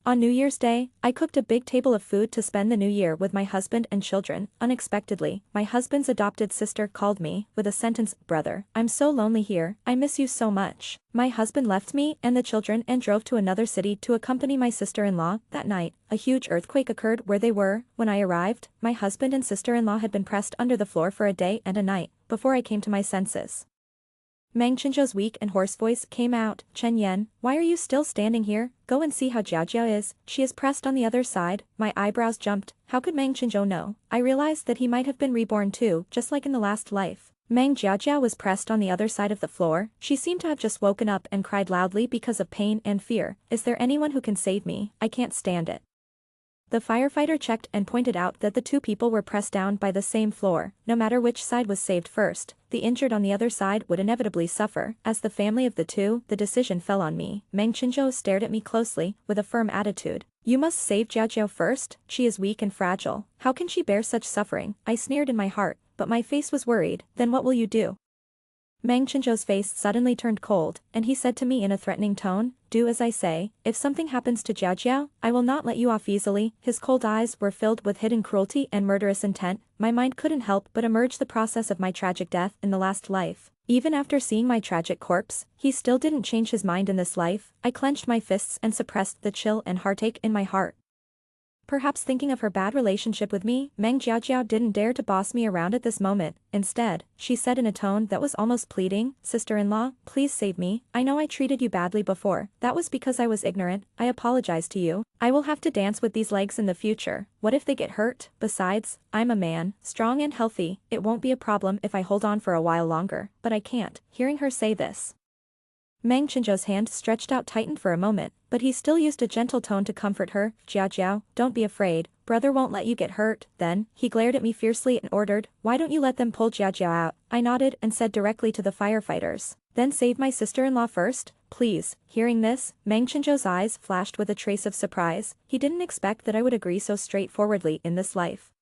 On New Year's Day, I cooked a big table of food to spend the new year with my husband and children. Unexpectedly, my husband's adopted sister called me with a sentence, "Brother, I'm so lonely here, I miss you so much." My husband left me and the children and drove to another city to accompany my sister-in-law. That night, a huge earthquake occurred where they were. When I arrived, my husband and sister-in-law had been pressed under the floor for a day and a night, before I came to my senses. Meng Qinzhou's weak and hoarse voice came out. "Chen Yan, why are you still standing here? Go and see how Jiao is. She is pressed on the other side." My eyebrows jumped. How could Meng Qinzhou know? I realized that he might have been reborn too, just like in the last life. Meng Jiao was pressed on the other side of the floor. She seemed to have just woken up and cried loudly because of pain and fear. "Is there anyone who can save me? I can't stand it." The firefighter checked and pointed out that the two people were pressed down by the same floor. No matter which side was saved first, the injured on the other side would inevitably suffer. As the family of the two, the decision fell on me. Meng Qinzhou stared at me closely, with a firm attitude. "You must save Jiao first. She is weak and fragile. How can she bear such suffering?" I sneered in my heart, but my face was worried. "Then what will you do?" Meng Qinzhou's face suddenly turned cold, and he said to me in a threatening tone, "Do as I say. If something happens to Jiao, I will not let you off easily." His cold eyes were filled with hidden cruelty and murderous intent. My mind couldn't help but emerge the process of my tragic death in the last life. Even after seeing my tragic corpse, he still didn't change his mind in this life. I clenched my fists and suppressed the chill and heartache in my heart. Perhaps thinking of her bad relationship with me, Meng Jiao didn't dare to boss me around at this moment. Instead, she said in a tone that was almost pleading, "Sister-in-law, please save me. I know I treated you badly before. That was because I was ignorant. I apologize to you. I will have to dance with these legs in the future. What if they get hurt? Besides, I'm a man, strong and healthy. It won't be a problem if I hold on for a while longer." But I can't. Hearing her say this, Meng Qinzhou's hand stretched out tightened for a moment, but he still used a gentle tone to comfort her. "Jiao, don't be afraid. Brother won't let you get hurt." Then, he glared at me fiercely and ordered, "Why don't you let them pull Jiao out?" I nodded and said directly to the firefighters, "Then save my sister-in-law first, please." Hearing this, Meng Qinzhou's eyes flashed with a trace of surprise. He didn't expect that I would agree so straightforwardly in this life.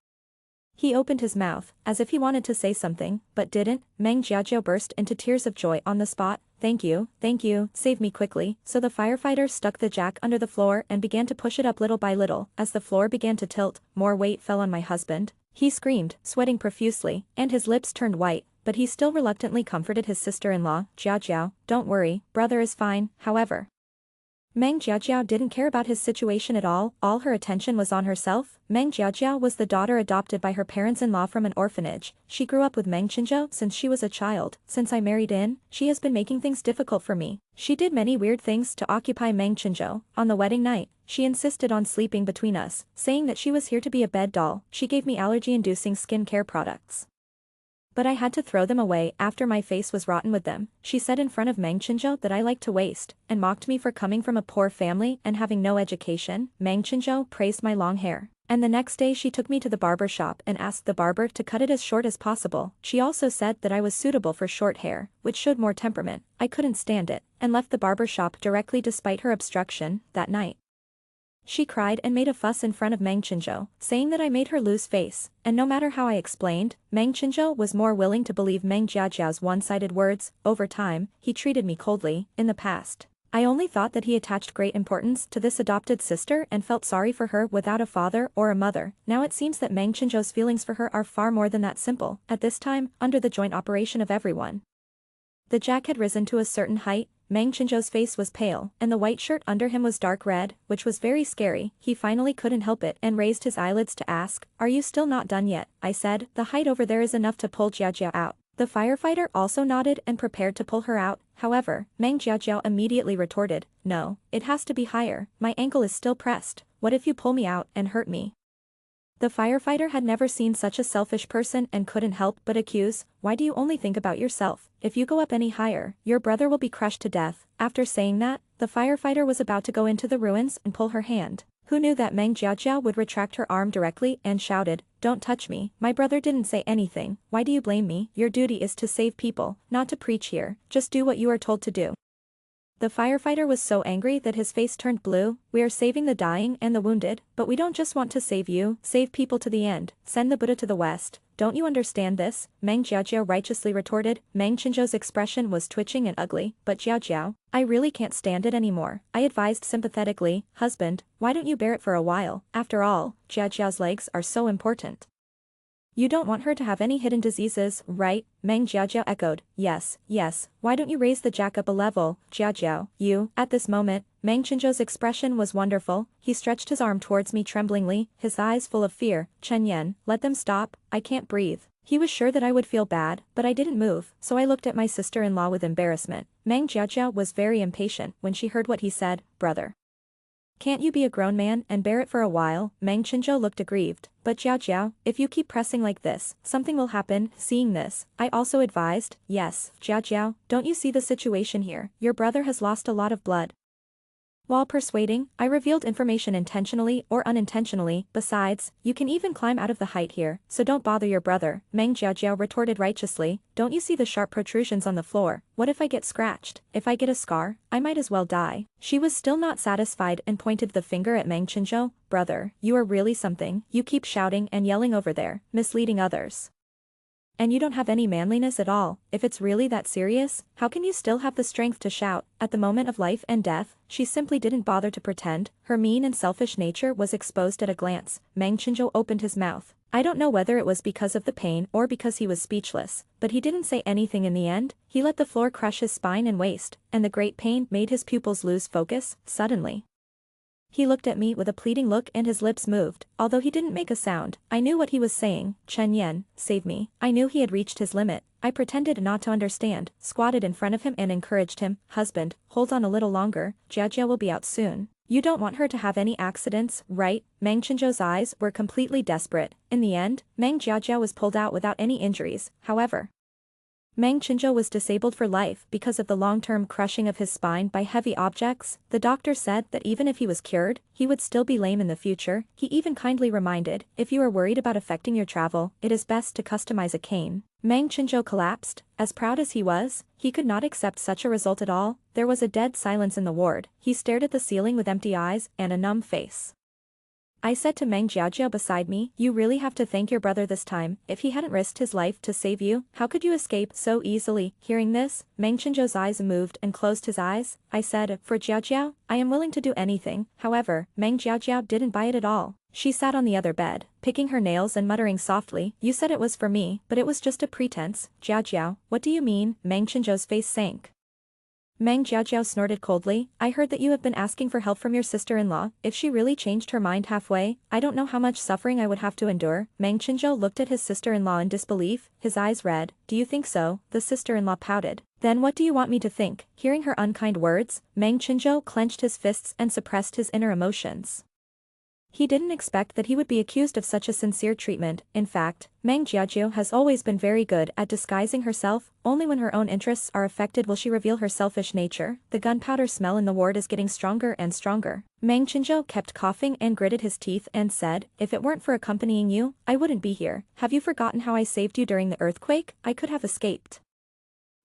He opened his mouth, as if he wanted to say something, but didn't. Meng Jiao burst into tears of joy on the spot. Thank you, save me quickly." So the firefighters stuck the jack under the floor and began to push it up little by little. As the floor began to tilt, more weight fell on my husband. He screamed, sweating profusely, and his lips turned white, but he still reluctantly comforted his sister-in-law. "Jiao, don't worry, brother is fine." However, Meng Jiao didn't care about his situation at all her attention was on herself. Meng Jiao was the daughter adopted by her parents-in-law from an orphanage. She grew up with Meng Qinzhou since she was a child. Since I married in, she has been making things difficult for me. She did many weird things to occupy Meng Qinzhou. On the wedding night, she insisted on sleeping between us, saying that she was here to be a bed doll. She gave me allergy-inducing skincare products, but I had to throw them away after my face was rotten with them. She said in front of Meng Qinzhou that I liked to waste, and mocked me for coming from a poor family and having no education. Meng Qinzhou praised my long hair, and the next day she took me to the barber shop and asked the barber to cut it as short as possible. She also said that I was suitable for short hair, which showed more temperament. I couldn't stand it, and left the barber shop directly despite her obstruction. That night, she cried and made a fuss in front of Meng Qinzhou, saying that I made her lose face, and no matter how I explained, Meng Qinzhou was more willing to believe Meng Jiao's one-sided words. Over time, he treated me coldly. In the past, I only thought that he attached great importance to this adopted sister and felt sorry for her without a father or a mother. Now it seems that Meng Qinzhou's feelings for her are far more than that simple. At this time, under the joint operation of everyone, the jack had risen to a certain height. Meng Qinzhou's face was pale, and the white shirt under him was dark red, which was very scary. He finally couldn't help it and raised his eyelids to ask, "Are you still not done yet?" I said, "The height over there is enough to pull Jiao out." The firefighter also nodded and prepared to pull her out. However, Meng Jiao immediately retorted, "No, it has to be higher. My ankle is still pressed. What if you pull me out and hurt me?" The firefighter had never seen such a selfish person and couldn't help but accuse, "Why do you only think about yourself? If you go up any higher, your brother will be crushed to death." After saying that, the firefighter was about to go into the ruins and pull her hand. Who knew that Meng Jiao would retract her arm directly and shouted, "Don't touch me. My brother didn't say anything. Why do you blame me? Your duty is to save people, not to preach here. Just do what you are told to do." The firefighter was so angry that his face turned blue. "We are saving the dying and the wounded, but we don't just want to save you. Save people to the end. Send the Buddha to the west. don't you understand this? Meng Jiajiao righteously retorted. Meng Qinzhou's expression was twitching and ugly, but Jiajiao, I really can't stand it anymore. I advised sympathetically, husband, why don't you bear it for a while? After all, Jiajiao's legs are so important. You don't want her to have any hidden diseases, right? Meng Jiajiao echoed. Yes, yes, why don't you raise the jack up a level, Jiajiao, you? At this moment, Meng Qinzhou's expression was wonderful. He stretched his arm towards me tremblingly, his eyes full of fear. Chen Yan, let them stop, I can't breathe. He was sure that I would feel bad, but I didn't move, so I looked at my sister-in-law with embarrassment. Meng Jiajiao was very impatient when she heard what he said. Brother, can't you be a grown man and bear it for a while? Meng Qinzhou looked aggrieved. But Jiajiao, if you keep pressing like this, something will happen. Seeing this, I also advised, yes, Jiajiao, don't you see the situation here? Your brother has lost a lot of blood. While persuading, I revealed information intentionally or unintentionally. Besides, you can even climb out of the height here, so don't bother your brother. Meng Jiajiao retorted righteously. Don't you see the sharp protrusions on the floor? What if I get scratched? If I get a scar, I might as well die. She was still not satisfied and pointed the finger at Meng Qinzhou. Brother, you are really something. You keep shouting and yelling over there, misleading others. And you don't have any manliness at all. If it's really that serious, how can you still have the strength to shout? At the moment of life and death, she simply didn't bother to pretend. Her mean and selfish nature was exposed at a glance. Meng Qinzhou opened his mouth. I don't know whether it was because of the pain or because he was speechless, but he didn't say anything in the end. He let the floor crush his spine and waist, and the great pain made his pupils lose focus. Suddenly, he looked at me with a pleading look and his lips moved. Although he didn't make a sound, I knew what he was saying. Chen Yan, save me. I knew he had reached his limit. I pretended not to understand, squatted in front of him and encouraged him. Husband, hold on a little longer. Jiajia will be out soon. You don't want her to have any accidents, right? Meng Qinzhou's eyes were completely desperate. In the end, Meng Jiajia was pulled out without any injuries. However, Meng Qinzhou was disabled for life because of the long-term crushing of his spine by heavy objects. The doctor said that even if he was cured, he would still be lame in the future. He even kindly reminded, if you are worried about affecting your travel, it is best to customize a cane. Meng Qinzhou collapsed. As proud as he was, he could not accept such a result at all. There was a dead silence in the ward. He stared at the ceiling with empty eyes and a numb face. I said to Meng Jiajiao beside me, you really have to thank your brother this time. If he hadn't risked his life to save you, how could you escape so easily? Hearing this, Meng Qinzhou's eyes moved and closed his eyes. I said, for Jiajiao, I am willing to do anything. However, Meng Jiajiao didn't buy it at all. She sat on the other bed, picking her nails and muttering softly, you said it was for me, but it was just a pretense. Jiajiao, what do you mean? Meng Qinzhou's face sank. Meng Jiajiao snorted coldly, I heard that you have been asking for help from your sister-in-law. If she really changed her mind halfway, I don't know how much suffering I would have to endure. Meng Qinzhou looked at his sister-in-law in disbelief, his eyes red. Do you think so? The sister-in-law pouted. Then what do you want me to think? Hearing her unkind words, Meng Qinzhou clenched his fists and suppressed his inner emotions. He didn't expect that he would be accused of such a sincere treatment. In fact, Meng Jiajiao has always been very good at disguising herself. Only when her own interests are affected will she reveal her selfish nature. The gunpowder smell in the ward is getting stronger and stronger. Meng Qinzhou kept coughing and gritted his teeth and said, if it weren't for accompanying you, I wouldn't be here. Have you forgotten how I saved you during the earthquake? I could have escaped.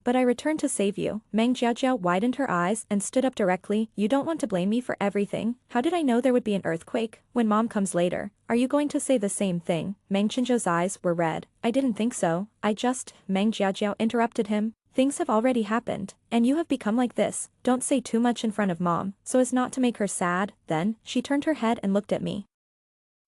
But I returned to save you. Meng Jiajiao widened her eyes and stood up directly. You don't want to blame me for everything. How did I know there would be an earthquake? When mom comes later, are you going to say the same thing? Meng Qinzhou's eyes were red. I didn't think so. Meng Jiajiao interrupted him. Things have already happened, and you have become like this. Don't say too much in front of mom, so as not to make her sad. Then, she turned her head and looked at me.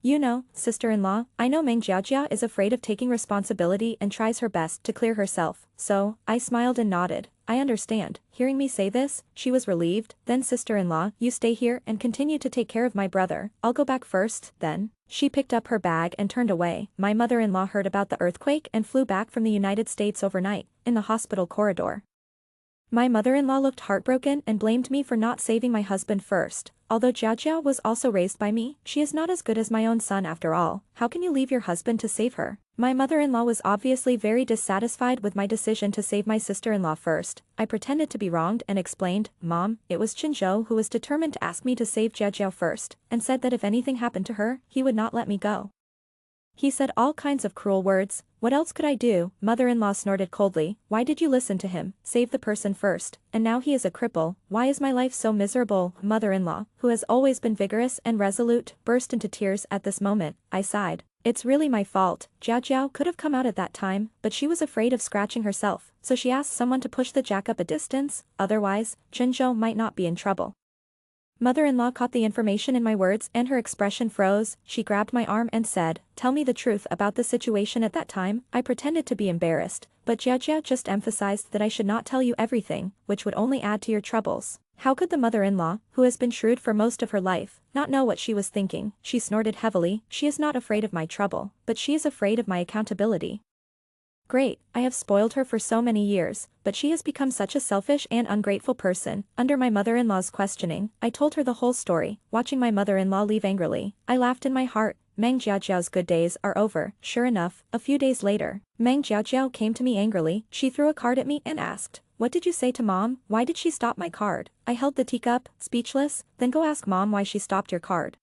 You know, sister-in-law, I know Meng Jiajia is afraid of taking responsibility and tries her best to clear herself, so, I smiled and nodded. I understand. Hearing me say this, she was relieved. Then sister-in-law, you stay here and continue to take care of my brother. I'll go back first. Then, she picked up her bag and turned away. My mother-in-law heard about the earthquake and flew back from the United States overnight, in the hospital corridor. My mother-in-law looked heartbroken and blamed me for not saving my husband first. Although Jiajiao was also raised by me, she is not as good as my own son after all. How can you leave your husband to save her? My mother-in-law was obviously very dissatisfied with my decision to save my sister-in-law first. I pretended to be wronged and explained, Mom, it was Qinzhou who was determined to ask me to save Jiajiao first, and said that if anything happened to her, he would not let me go. He said all kinds of cruel words. What else could I do? Mother-in-law snorted coldly. Why did you listen to him? Save the person first. And now he is a cripple. Why is my life so miserable? Mother-in-law, who has always been vigorous and resolute, burst into tears at this moment. I sighed. It's really my fault. Jiao Jiao could have come out at that time, but she was afraid of scratching herself, so she asked someone to push the jack up a distance, otherwise, Chinzhou might not be in trouble. Mother-in-law caught the information in my words and her expression froze. She grabbed my arm and said, "Tell me the truth about the situation at that time." I pretended to be embarrassed, but Jiao Jiao just emphasized that I should not tell you everything, which would only add to your troubles. How could the mother-in-law, who has been shrewd for most of her life, not know what she was thinking? She snorted heavily. She is not afraid of my trouble, but she is afraid of my accountability. Great, I have spoiled her for so many years, but she has become such a selfish and ungrateful person. Under my mother-in-law's questioning, I told her the whole story. Watching my mother-in-law leave angrily, I laughed in my heart. Meng Jiaojiao's good days are over. Sure enough, a few days later, Meng Jiaojiao came to me angrily. She threw a card at me and asked, "What did you say to Mom? Why did she stop my card?" I held the teacup, speechless. "Then go ask Mom why she stopped your card.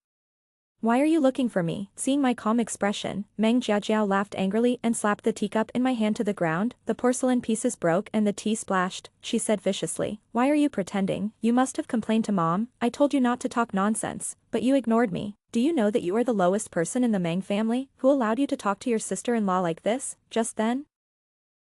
Why are you looking for me?" Seeing my calm expression, Meng Jiajiao laughed angrily and slapped the teacup in my hand to the ground. The porcelain pieces broke and the tea splashed. She said viciously, "Why are you pretending? You must have complained to Mom. I told you not to talk nonsense, but you ignored me. Do you know that you are the lowest person in the Meng family? Who allowed you to talk to your sister-in-law like this?" Just then,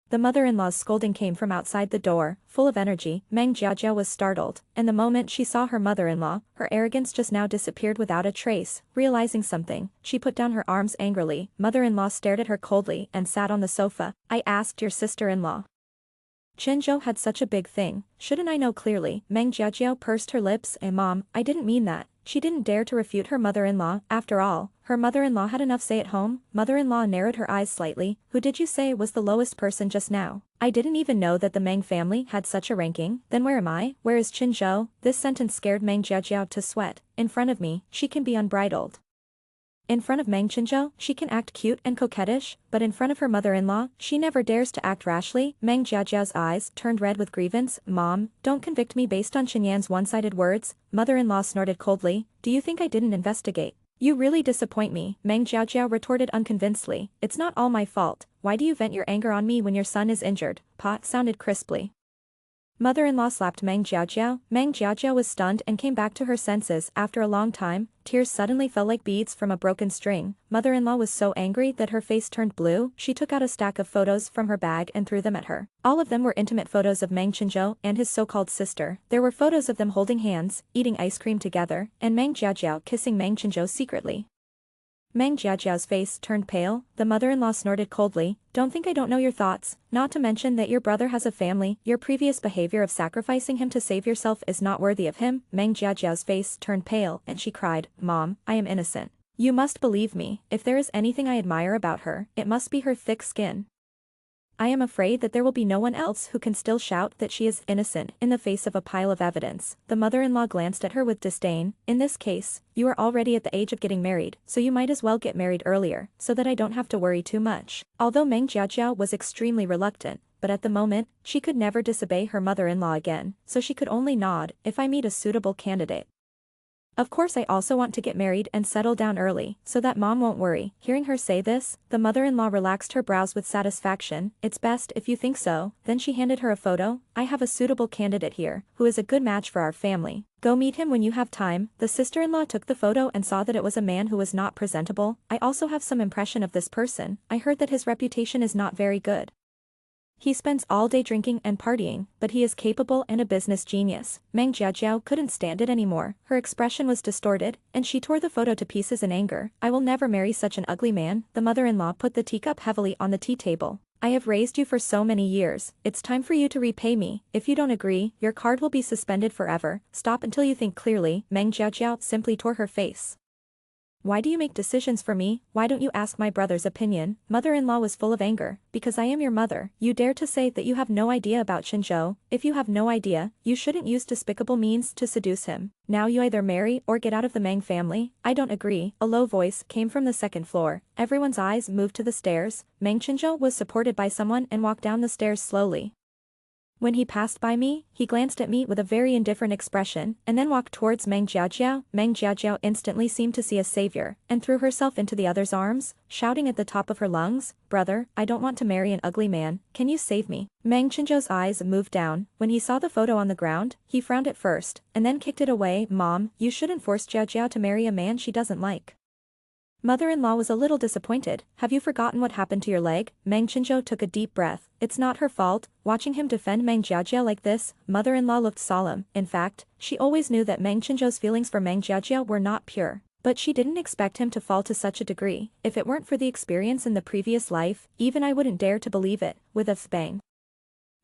the mother-in-law's scolding came from outside the door. Full of energy, Meng Jiajiao was startled, and the moment she saw her mother-in-law, her arrogance just now disappeared without a trace. Realizing something, she put down her arms angrily. Mother-in-law stared at her coldly and sat on the sofa. "I asked your sister-in-law." Chinzhou had such a big thing. Shouldn't I know clearly? Meng Jiajiao pursed her lips. Mom, I didn't mean that." She didn't dare to refute her mother-in-law. After all, her mother-in-law had enough say at home. Mother-in-law narrowed her eyes slightly. "Who did you say was the lowest person just now?" "I didn't even know that the Meng family had such a ranking." "Then where am I? Where is Chinzhou?" This sentence scared Meng Jiajiao to sweat. In front of me, she can be unbridled. In front of Meng Chinzhou, she can act cute and coquettish, but in front of her mother-in-law, she never dares to act rashly. Meng Jiajiao's eyes turned red with grievance. "Mom, don't convict me based on Qinyan's one-sided words." Mother-in-law snorted coldly. "Do you think I didn't investigate? You really disappoint me." Meng Jiajiao retorted unconvincedly. "It's not all my fault. Why do you vent your anger on me when your son is injured?" Pa sounded crisply. Mother-in-law slapped Meng Jiajiao. Meng Jiajiao was stunned and came back to her senses. After a long time, tears suddenly fell like beads from a broken string. Mother-in-law was so angry that her face turned blue. She took out a stack of photos from her bag and threw them at her. All of them were intimate photos of Meng Chinzhou and his so-called sister. There were photos of them holding hands, eating ice cream together, and Meng Jiajiao kissing Meng Chinzhou secretly. Meng Jiajiao's face turned pale. The mother-in-law snorted coldly. "Don't think I don't know your thoughts, not to mention that your brother has a family. Your previous behavior of sacrificing him to save yourself is not worthy of him." Meng Jiajiao's face turned pale and she cried, "Mom, I am innocent. You must believe me. If there is anything I admire about her, it must be her thick skin. I am afraid that there will be no one else who can still shout that she is innocent in the face of a pile of evidence." The mother-in-law glanced at her with disdain. "In this case, you are already at the age of getting married, so you might as well get married earlier, so that I don't have to worry too much." Although Meng Jiajiao was extremely reluctant, but at the moment, she could never disobey her mother-in-law again, so she could only nod. "If I meet a suitable candidate. Of course I also want to get married and settle down early, so that Mom won't worry." Hearing her say this, the mother-in-law relaxed her brows with satisfaction. "It's best if you think so." Then she handed her a photo. "I have a suitable candidate here, who is a good match for our family. Go meet him when you have time." The sister-in-law took the photo and saw that it was a man who was not presentable. "I also have some impression of this person. I heard that his reputation is not very good. He spends all day drinking and partying, but he is capable and a business genius." Meng Jiajiao couldn't stand it anymore. Her expression was distorted, and she tore the photo to pieces in anger. "I will never marry such an ugly man." The mother-in-law put the teacup heavily on the tea table. "I have raised you for so many years. It's time for you to repay me. If you don't agree, your card will be suspended forever. Stop until you think clearly." Meng Jiajiao simply tore her face. "Why do you make decisions for me? Why don't you ask my brother's opinion?" Mother-in-law was full of anger. "Because I am your mother. You dare to say that you have no idea about Chinzhou. If you have no idea, you shouldn't use despicable means to seduce him. Now you either marry or get out of the Meng family." "I don't agree." A low voice came from the second floor. Everyone's eyes moved to the stairs. Meng Chinzhou was supported by someone and walked down the stairs slowly. When he passed by me, he glanced at me with a very indifferent expression, and then walked towards Meng Jiajiao. Meng Jiajiao instantly seemed to see a savior, and threw herself into the other's arms, shouting at the top of her lungs, "Brother, I don't want to marry an ugly man. Can you save me?" Meng Chinzhou's eyes moved down. When he saw the photo on the ground, he frowned at first, and then kicked it away. "Mom, you shouldn't force Jiajiao to marry a man she doesn't like." Mother-in-law was a little disappointed. Have you forgotten what happened to your leg? Meng Qinzhou took a deep breath. It's not her fault. Watching him defend Meng Jiajiao like this, mother-in-law looked solemn. In fact, she always knew that Meng Qinzhou's feelings for Meng Jiajiao were not pure. But she didn't expect him to fall to such a degree. If it weren't for the experience in the previous life, even I wouldn't dare to believe it. With a bang.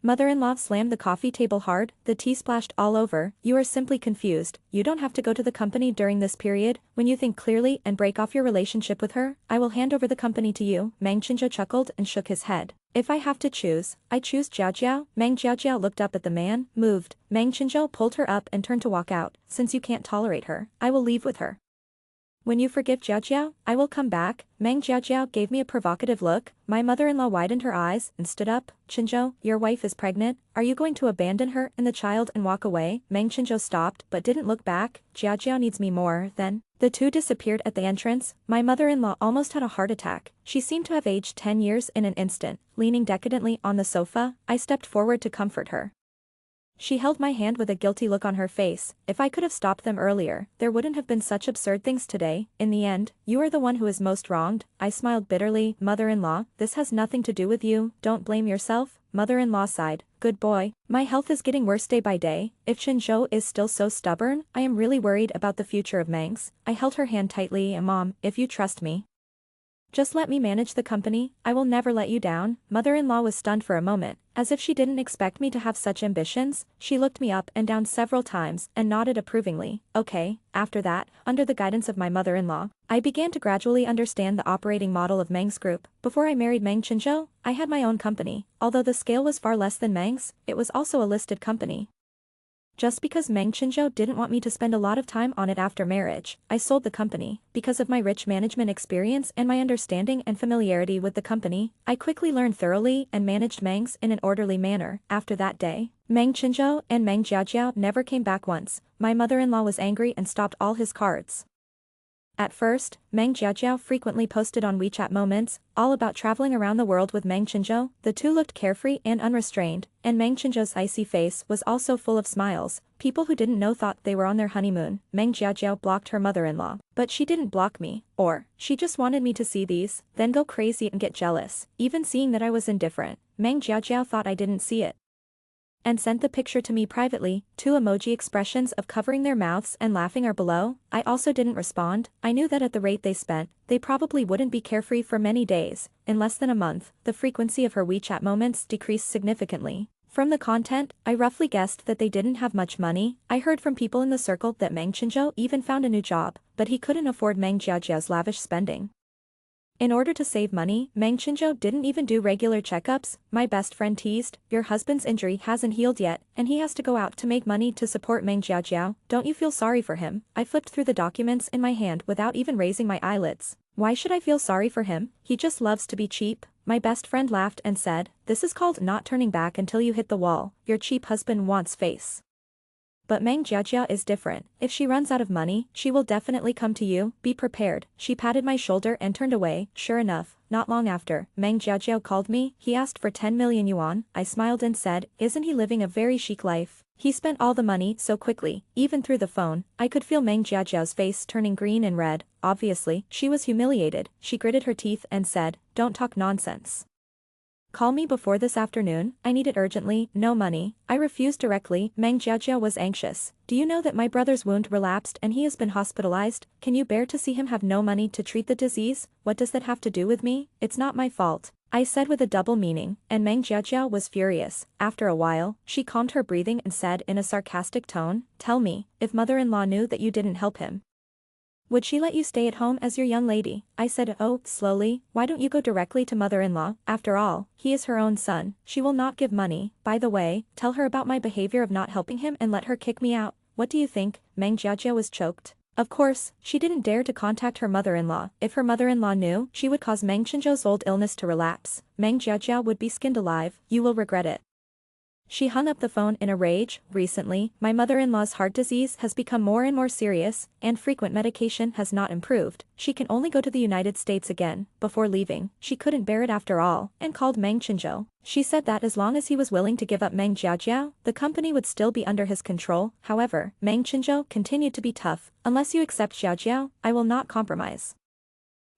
Mother-in-law slammed the coffee table hard, the tea splashed all over. You are simply confused. You don't have to go to the company during this period. When you think clearly and break off your relationship with her, I will hand over the company to you. Meng Qinzhou chuckled and shook his head. If I have to choose, I choose Jiajiao. Meng Jiajiao looked up at the man, moved. Meng Qinzhou pulled her up and turned to walk out. Since you can't tolerate her, I will leave with her. When you forgive Jiajiao, I will come back. Meng Jiajiao gave me a provocative look. My mother-in-law widened her eyes and stood up. Qinzhou, your wife is pregnant. Are you going to abandon her and the child and walk away? Meng Qinzhou stopped but didn't look back. Jiajiao needs me more than. The two disappeared at the entrance. My mother-in-law almost had a heart attack. She seemed to have aged 10 years in an instant. Leaning decadently on the sofa, I stepped forward to comfort her. She held my hand with a guilty look on her face. If I could have stopped them earlier, there wouldn't have been such absurd things today. In the end, you are the one who is most wronged. I smiled bitterly. Mother-in-law, this has nothing to do with you. Don't blame yourself. Mother-in-law sighed. Good boy. My health is getting worse day by day. If Qinzhou is still so stubborn, I am really worried about the future of Meng's. I held her hand tightly. Mom, if you trust me, just let me manage the company. I will never let you down. Mother-in-law was stunned for a moment. As if she didn't expect me to have such ambitions, she looked me up and down several times and nodded approvingly. Okay. After that, under the guidance of my mother-in-law, I began to gradually understand the operating model of Meng's group. Before I married Meng Qinzhou, I had my own company. Although the scale was far less than Meng's, it was also a listed company. Just because Meng Qinzhou didn't want me to spend a lot of time on it after marriage, I sold the company. Because of my rich management experience and my understanding and familiarity with the company, I quickly learned thoroughly and managed Meng's in an orderly manner. After that day, Meng Qinzhou and Meng Jiajiao never came back once. My mother-in-law was angry and stopped all his cards. At first, Meng Jiajiao frequently posted on WeChat moments, all about traveling around the world with Meng Qinzhou. The two looked carefree and unrestrained, and Meng Qinzhou's icy face was also full of smiles. People who didn't know thought they were on their honeymoon. Meng Jiajiao blocked her mother-in-law. But she didn't block me. Or, she just wanted me to see these, then go crazy and get jealous. Even seeing that I was indifferent, Meng Jiajiao thought I didn't see it and sent the picture to me privately. 2 emoji expressions of covering their mouths and laughing are below. I also didn't respond. I knew that at the rate they spent, they probably wouldn't be carefree for many days. In less than a month, the frequency of her WeChat moments decreased significantly. From the content, I roughly guessed that they didn't have much money. I heard from people in the circle that Meng Qinzhou even found a new job, but he couldn't afford Meng Jiajiao's lavish spending. In order to save money, Meng Qinzhou didn't even do regular checkups. My best friend teased, your husband's injury hasn't healed yet, and he has to go out to make money to support Meng Jiajiao. Don't you feel sorry for him? I flipped through the documents in my hand without even raising my eyelids. Why should I feel sorry for him? He just loves to be cheap. My best friend laughed and said, this is called not turning back until you hit the wall. Your cheap husband wants face. But Meng Jiajiao is different. If she runs out of money, she will definitely come to you. Be prepared. She patted my shoulder and turned away. Sure enough, not long after, Meng Jiajiao called me. He asked for 10 million yuan. I smiled and said, isn't he living a very chic life? He spent all the money so quickly. Even through the phone, I could feel Meng Jiajiao's face turning green and red. Obviously, she was humiliated. She gritted her teeth and said, don't talk nonsense. Call me before this afternoon, I need it urgently. No money. I refused directly. Meng Jiajiao was anxious. Do you know that my brother's wound relapsed and he has been hospitalized? Can you bear to see him have no money to treat the disease? What does that have to do with me? It's not my fault, I said with a double meaning, and Meng Jiajiao was furious. After a while, she calmed her breathing and said in a sarcastic tone, tell me, if mother-in-law knew that you didn't help him, would she let you stay at home as your young lady? I said, oh, slowly, why don't you go directly to mother-in-law? After all, he is her own son. She will not give money. By the way, tell her about my behavior of not helping him and let her kick me out. What do you think? Meng Jiajiao was choked. Of course, she didn't dare to contact her mother-in-law. If her mother-in-law knew, she would cause Meng Qinzhou's old illness to relapse. Meng Jiajiao would be skinned alive. You will regret it. She hung up the phone in a rage. Recently, my mother-in-law's heart disease has become more and more serious, and frequent medication has not improved. She can only go to the United States again. Before leaving, she couldn't bear it after all, and called Meng Qinzhou. She said that as long as he was willing to give up Meng Jiajiao, the company would still be under his control. However, Meng Qinzhou continued to be tough. Unless you accept Jiajiao, I will not compromise.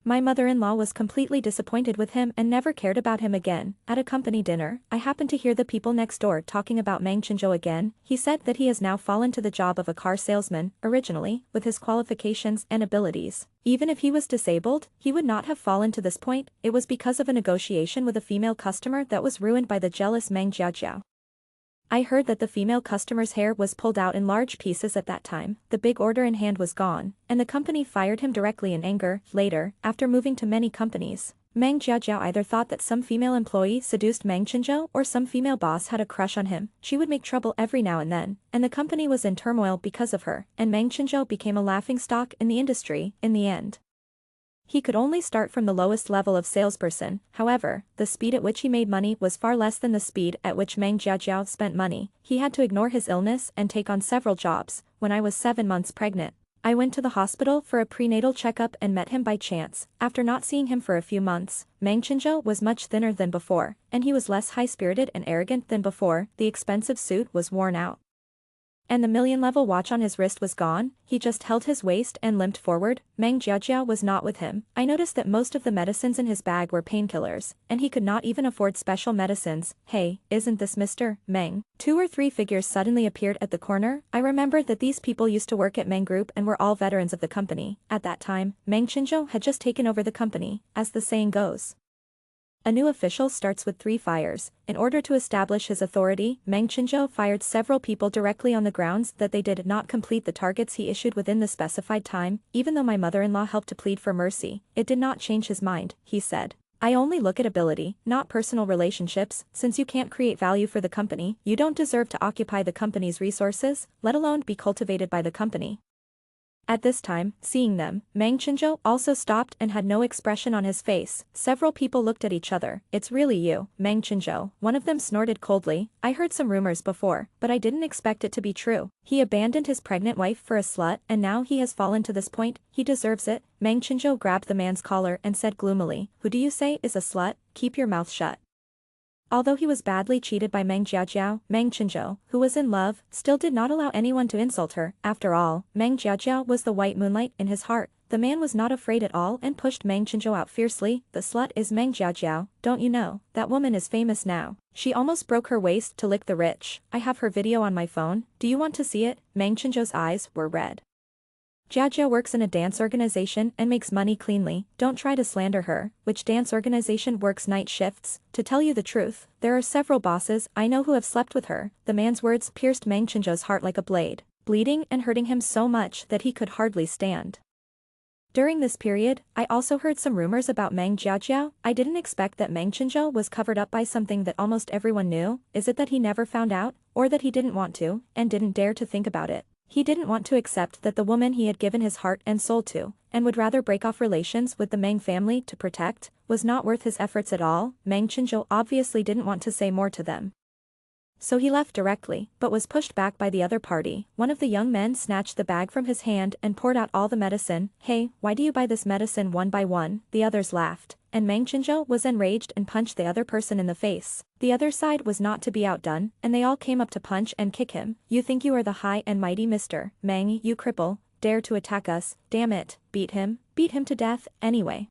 My mother-in-law was completely disappointed with him and never cared about him again. At a company dinner, I happened to hear the people next door talking about Meng Qinzhou again. He said that he has now fallen to the job of a car salesman, originally, with his qualifications and abilities. Even if he was disabled, he would not have fallen to this point. It was because of a negotiation with a female customer that was ruined by the jealous Meng Jiajiao. I heard that the female customer's hair was pulled out in large pieces at that time, the big order in hand was gone, and the company fired him directly in anger. Later, after moving to many companies, Meng Jiajiao either thought that some female employee seduced Meng Qinzhou or some female boss had a crush on him. She would make trouble every now and then, and the company was in turmoil because of her, and Meng Qinzhou became a laughingstock in the industry. In the end, he could only start from the lowest level of salesperson. However, the speed at which he made money was far less than the speed at which Meng Jiajiao spent money. He had to ignore his illness and take on several jobs. When I was 7 months pregnant, I went to the hospital for a prenatal checkup and met him by chance. After not seeing him for a few months, Meng Qinzhou was much thinner than before, and he was less high-spirited and arrogant than before. The expensive suit was worn out, and the million-level watch on his wrist was gone. He just held his waist and limped forward. Meng Jiajiao was not with him. I noticed that most of the medicines in his bag were painkillers, and he could not even afford special medicines. Hey, isn't this Mr. Meng? 2 or 3 figures suddenly appeared at the corner. I remembered that these people used to work at Meng Group and were all veterans of the company. At that time, Meng Qinzhou had just taken over the company. As the saying goes, a new official starts with 3 fires. In order to establish his authority, Meng Qinzhou fired several people directly on the grounds that they did not complete the targets he issued within the specified time. Even though my mother-in-law helped to plead for mercy, it did not change his mind. He said, "I only look at ability, not personal relationships. Since you can't create value for the company, you don't deserve to occupy the company's resources, let alone be cultivated by the company." At this time, seeing them, Meng Qinzhou also stopped and had no expression on his face. Several people looked at each other. "It's really you, Meng Qinzhou." One of them snorted coldly. "I heard some rumors before, but I didn't expect it to be true. He abandoned his pregnant wife for a slut, and now he has fallen to this point. He deserves it." Meng Qinzhou grabbed the man's collar and said gloomily, "Who do you say is a slut? Keep your mouth shut." Although he was badly cheated by Meng Jiajiao, Meng Qinzhou, who was in love, still did not allow anyone to insult her. After all, Meng Jiajiao was the white moonlight in his heart. The man was not afraid at all and pushed Meng Qinzhou out fiercely. "The slut is Meng Jiajiao, don't you know? That woman is famous now. She almost broke her waist to lick the rich. I have her video on my phone. Do you want to see it?" Meng Qinzhou's eyes were red. Jiajiao works in a dance organization and makes money cleanly. Don't try to slander her. Which dance organization works night shifts? To tell you the truth, there are several bosses I know who have slept with her. The man's words pierced Meng Qinzhou's heart like a blade, bleeding and hurting him so much that he could hardly stand. During this period, I also heard some rumors about Meng Jiajiao. I didn't expect that Meng Qinzhou was covered up by something that almost everyone knew. Is it that he never found out, or that he didn't want to, and didn't dare to think about it? He didn't want to accept that the woman he had given his heart and soul to, and would rather break off relations with the Meng family to protect, was not worth his efforts at all. Meng Qinzhou obviously didn't want to say more to them, so he left directly, but was pushed back by the other party. One of the young men snatched the bag from his hand and poured out all the medicine. "Hey, why do you buy this medicine one by one?" The others laughed, and Meng Qinzhou was enraged and punched the other person in the face. The other side was not to be outdone, and they all came up to punch and kick him. "You think you are the high and mighty Mr. Meng, you cripple, dare to attack us? Damn it, beat him to death, anyway.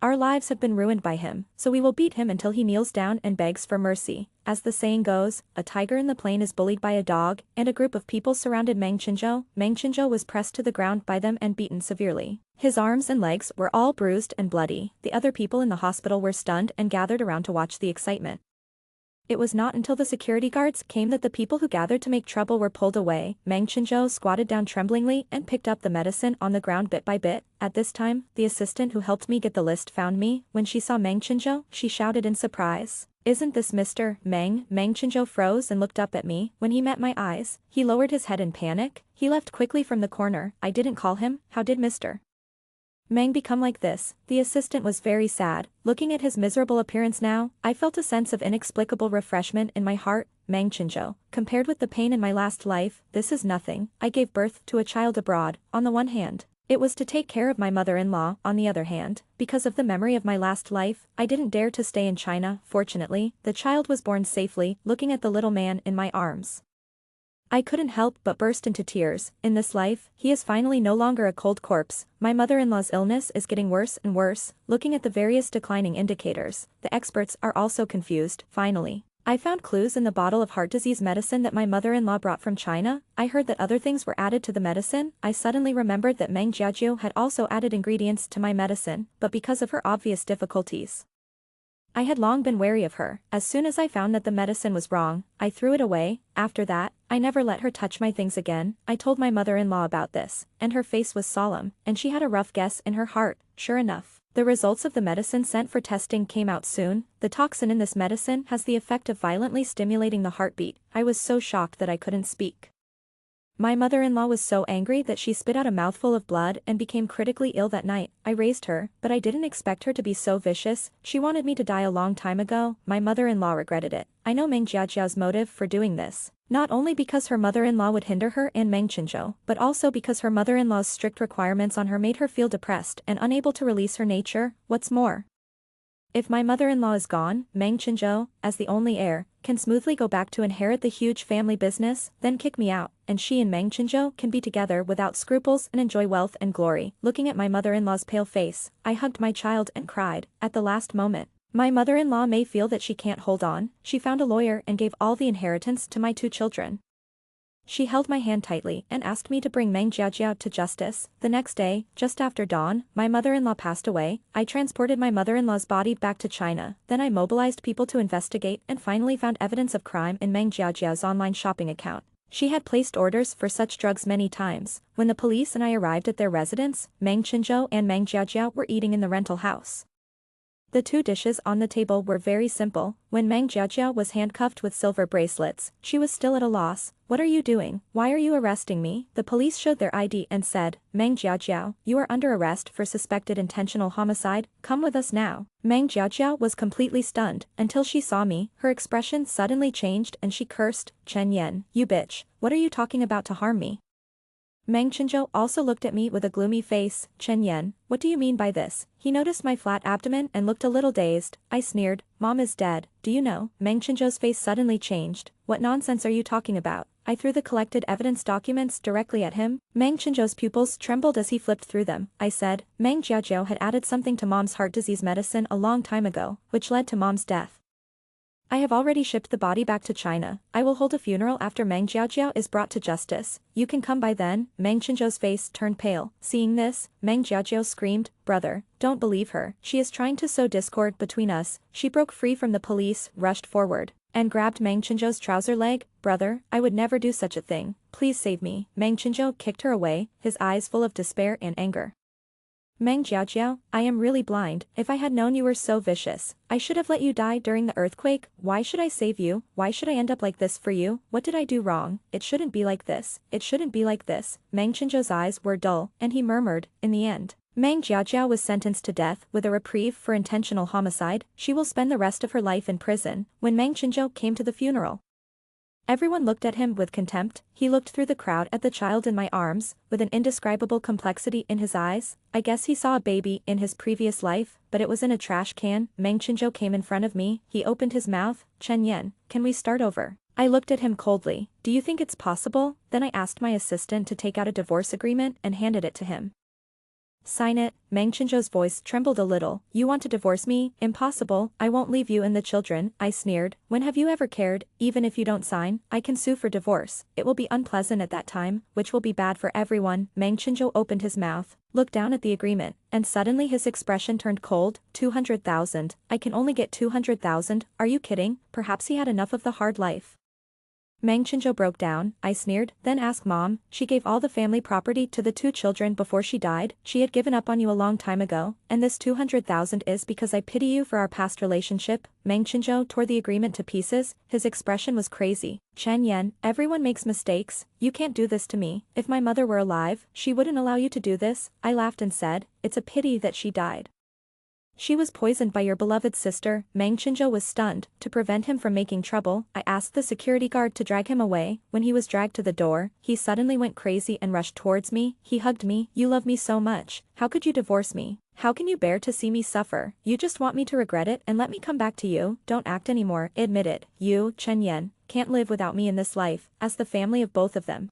Our lives have been ruined by him, so we will beat him until he kneels down and begs for mercy." As the saying goes, a tiger in the plain is bullied by a dog, and a group of people surrounded Meng Qinzhou. Meng Qinzhou was pressed to the ground by them and beaten severely. His arms and legs were all bruised and bloody. The other people in the hospital were stunned and gathered around to watch the excitement. It was not until the security guards came that the people who gathered to make trouble were pulled away. Meng Qinzhou squatted down tremblingly and picked up the medicine on the ground bit by bit. At this time, the assistant who helped me get the list found me. When she saw Meng Qinzhou, she shouted in surprise, "Isn't this Mr. Meng?" Meng Qinzhou froze and looked up at me. When he met my eyes, he lowered his head in panic. He left quickly from the corner. "I didn't call him. How did Mr. Meng become like this?" The assistant was very sad. Looking at his miserable appearance now, I felt a sense of inexplicable refreshment in my heart. Meng Qinzhou, compared with the pain in my last life, this is nothing. I gave birth to a child abroad. On the one hand, it was to take care of my mother-in-law. On the other hand, because of the memory of my last life, I didn't dare to stay in China. Fortunately, the child was born safely. Looking at the little man in my arms, I couldn't help but burst into tears. In this life, he is finally no longer a cold corpse. My mother-in-law's illness is getting worse and worse. Looking at the various declining indicators, the experts are also confused. Finally, I found clues in the bottle of heart disease medicine that my mother-in-law brought from China. I heard that other things were added to the medicine. I suddenly remembered that Meng Jiajiu had also added ingredients to my medicine, but because of her obvious difficulties, I had long been wary of her. As soon as I found that the medicine was wrong, I threw it away. After that, I never let her touch my things again. I told my mother-in-law about this, and her face was solemn, and she had a rough guess in her heart. Sure enough, the results of the medicine sent for testing came out soon. The toxin in this medicine has the effect of violently stimulating the heartbeat. I was so shocked that I couldn't speak. My mother-in-law was so angry that she spit out a mouthful of blood and became critically ill that night. I raised her, but I didn't expect her to be so vicious. She wanted me to die a long time ago. My mother-in-law regretted it. I know Meng Jiajiao's motive for doing this, not only because her mother-in-law would hinder her and Meng Qinzhou, but also because her mother-in-law's strict requirements on her made her feel depressed and unable to release her nature. What's more, if my mother-in-law is gone, Meng Qinzhou, as the only heir, can smoothly go back to inherit the huge family business, then kick me out, and she and Meng Qinzhou can be together without scruples and enjoy wealth and glory. Looking at my mother-in-law's pale face, I hugged my child and cried. At the last moment, my mother-in-law may feel that she can't hold on. She found a lawyer and gave all the inheritance to my 2 children. She held my hand tightly and asked me to bring Meng Jiajiao to justice. The next day, just after dawn, my mother-in-law passed away. I transported my mother-in-law's body back to China. Then I mobilized people to investigate and finally found evidence of crime in Meng Jiajiao's online shopping account. She had placed orders for such drugs many times. When the police and I arrived at their residence, Meng Qinzhou and Meng Jiajiao were eating in the rental house. The 2 dishes on the table were very simple. When Meng Jiajiao was handcuffed with silver bracelets, she was still at a loss. What are you doing? Why are you arresting me? The police showed their ID and said, Meng Jiajiao, you are under arrest for suspected intentional homicide. Come with us now. Meng Jiajiao was completely stunned until she saw me. Her expression suddenly changed and she cursed, Chen Yan, you bitch. What are you talking about to harm me? Meng Qinzhou also looked at me with a gloomy face. Chen Yan, what do you mean by this? He noticed my flat abdomen and looked a little dazed. I sneered, Mom is dead. Do you know? Meng Qinzhou's face suddenly changed. What nonsense are you talking about? I threw the collected evidence documents directly at him. Meng Qinzhou's pupils trembled as he flipped through them. I said, Meng Jiajiao had added something to Mom's heart disease medicine a long time ago, which led to Mom's death. I have already shipped the body back to China. I will hold a funeral after Meng Jiajiao is brought to justice. You can come by then. Meng Qinzhou's face turned pale. Seeing this, Meng Jiajiao screamed, brother, don't believe her. She is trying to sow discord between us. She broke free from the police, rushed forward, and grabbed Meng Qinzhou's trouser leg. Brother, I would never do such a thing. Please save me. Meng Qinzhou kicked her away, his eyes full of despair and anger. Meng Jiajiao, I am really blind. If I had known you were so vicious, I should have let you die during the earthquake. Why should I save you? Why should I end up like this for you? What did I do wrong? It shouldn't be like this. It shouldn't be like this. Meng Qinzhou's eyes were dull, and he murmured, in the end, Meng Jiajiao was sentenced to death with a reprieve for intentional homicide. She will spend the rest of her life in prison. When Meng Qinzhou came to the funeral, everyone looked at him with contempt. He looked through the crowd at the child in my arms, with an indescribable complexity in his eyes. I guess he saw a baby in his previous life, but it was in a trash can. Meng Qinzhou came in front of me. He opened his mouth. Chen Yan, can we start over? I looked at him coldly. Do you think it's possible? Then I asked my assistant to take out a divorce agreement and handed it to him. Sign it. Meng Qinzhou's voice trembled a little. You want to divorce me? Impossible. I won't leave you and the children. I sneered. When have you ever cared? Even if you don't sign, I can sue for divorce. It will be unpleasant at that time, which will be bad for everyone. Meng Qinzhou opened his mouth, looked down at the agreement, and suddenly his expression turned cold. 200,000. I can only get 200,000. Are you kidding? Perhaps he had enough of the hard life. Meng Qinzhou broke down. I sneered. Then ask Mom. She gave all the family property to the 2 children before she died. She had given up on you a long time ago, and this 200,000 is because I pity you for our past relationship. Meng Qinzhou tore the agreement to pieces. His expression was crazy. Chen Yan, everyone makes mistakes. You can't do this to me. If my mother were alive, she wouldn't allow you to do this. I laughed and said, it's a pity that she died. She was poisoned by your beloved sister. Meng Qinzhou was stunned. To prevent him from making trouble, I asked the security guard to drag him away. When he was dragged to the door, he suddenly went crazy and rushed towards me. He hugged me. You love me so much. How could you divorce me? How can you bear to see me suffer? You just want me to regret it and let me come back to you. Don't act anymore. Admit it. You, Chen Yan, can't live without me in this life, as the family of both of them.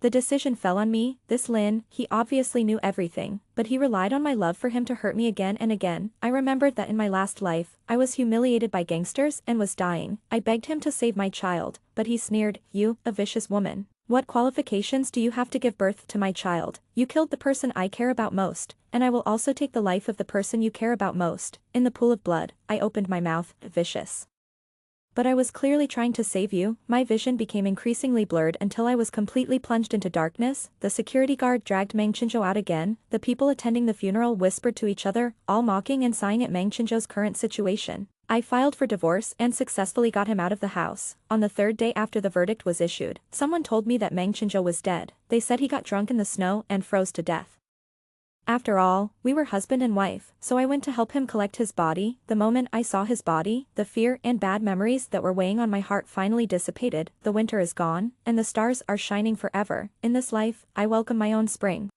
The decision fell on me, this Lin, he obviously knew everything, but he relied on my love for him to hurt me again and again. I remembered that in my last life, I was humiliated by gangsters and was dying. I begged him to save my child, but he sneered, "You, a vicious woman. What qualifications do you have to give birth to my child? You killed the person I care about most, and I will also take the life of the person you care about most." In the pool of blood, I opened my mouth, vicious. But I was clearly trying to save you. My vision became increasingly blurred until I was completely plunged into darkness. The security guard dragged Meng Qinzhou out again. The people attending the funeral whispered to each other, all mocking and sighing at Meng Qinzhou's current situation. I filed for divorce and successfully got him out of the house. On the third day after the verdict was issued, someone told me that Meng Qinzhou was dead. They said he got drunk in the snow and froze to death. After all, we were husband and wife, so I went to help him collect his body. The moment I saw his body, the fear and bad memories that were weighing on my heart finally dissipated. The winter is gone, and the stars are shining forever. In this life, I welcome my own spring.